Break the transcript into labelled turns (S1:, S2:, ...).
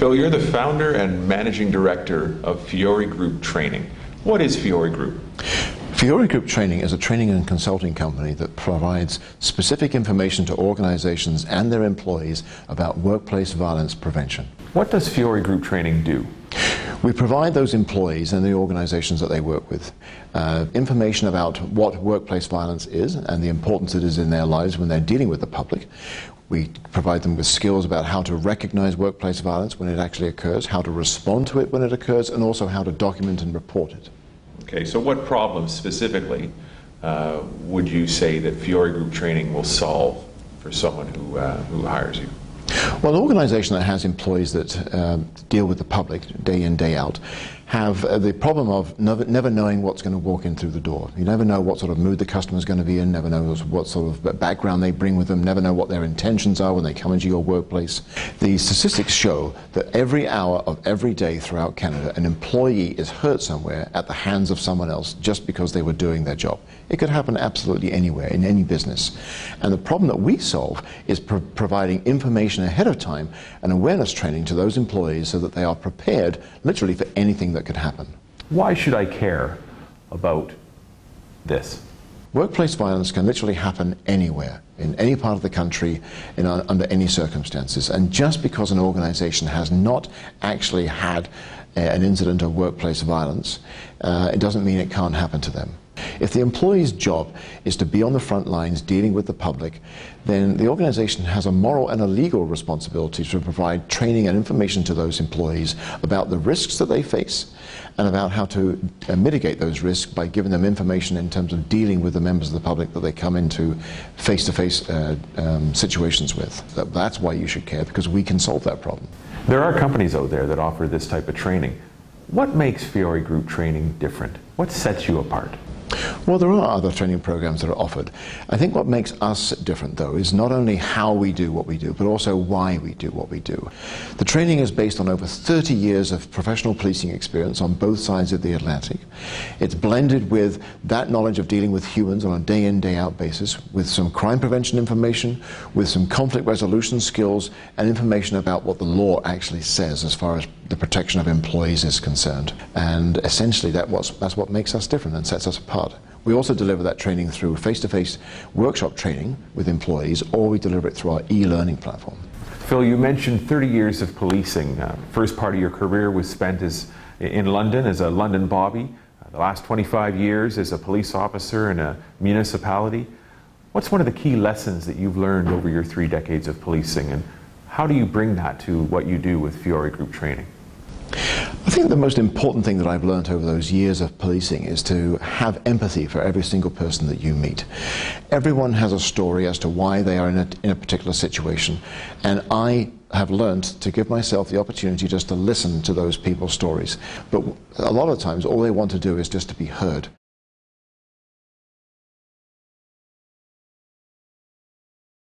S1: Phil, you're the founder and managing director of Fiore Group Training. What is Fiore Group?
S2: Fiore Group Training is a training and consulting company that provides specific information to organizations and their employees about workplace violence prevention.
S1: What does Fiore Group Training do?
S2: We provide those employees and the organizations that they work with information about what workplace violence is and the importance it is in their lives when they're dealing with the public. We provide them with skills about how to recognize workplace violence when it actually occurs, how to respond to it when it occurs, and also how to document and report it.
S1: Okay, so what problems specifically would you say that Fiore Group Training will solve for someone who hires you?
S2: Well, an organization that has employees that deal with the public day in, day out have the problem of never knowing what's going to walk in through the door. You never know what sort of mood the customer's going to be in, never know what sort of background they bring with them, never know what their intentions are when they come into your workplace. The statistics show that every hour of every day throughout Canada, an employee is hurt somewhere at the hands of someone else just because they were doing their job. It could happen absolutely anywhere, in any business. And the problem that we solve is providing information ahead of time and awareness training to those employees so that they are prepared literally for anything that could happen.
S1: Why should I care about this?
S2: Workplace violence can literally happen anywhere, in any part of the country, under any circumstances. And just because an organization has not actually had an incident of workplace violence, it doesn't mean it can't happen to them. If the employee's job is to be on the front lines dealing with the public, then the organization has a moral and a legal responsibility to provide training and information to those employees about the risks that they face and about how to mitigate those risks by giving them information in terms of dealing with the members of the public that they come into face-to-face situations with. That's why you should care, because we can solve that problem.
S1: There are companies out there that offer this type of training. What makes Fiore Group Training different? What sets you apart?
S2: Well, there are other training programs that are offered. I think what makes us different, though, is not only how we do what we do, but also why we do what we do. The training is based on over 30 years of professional policing experience on both sides of the Atlantic. It's blended with that knowledge of dealing with humans on a day-in, day-out basis, with some crime prevention information, with some conflict resolution skills, and information about what the law actually says as far as the protection of employees is concerned. And essentially that's what makes us different and sets us apart. We also deliver that training through face-to-face workshop training with employees, or we deliver it through our e-learning platform.
S1: Phil, you mentioned 30 years of policing. First part of your career was spent in London as a London Bobby. The last 25 years as a police officer in a municipality. What's one of the key lessons that you've learned over your 3 decades of policing, and how do you bring that to what you do with Fiore Group Training?
S2: I think the most important thing that I've learned over those years of policing is to have empathy for every single person that you meet. Everyone has a story as to why they are in a particular situation, and I have learned to give myself the opportunity just to listen to those people's stories. But a lot of times all they want to do is just to be heard.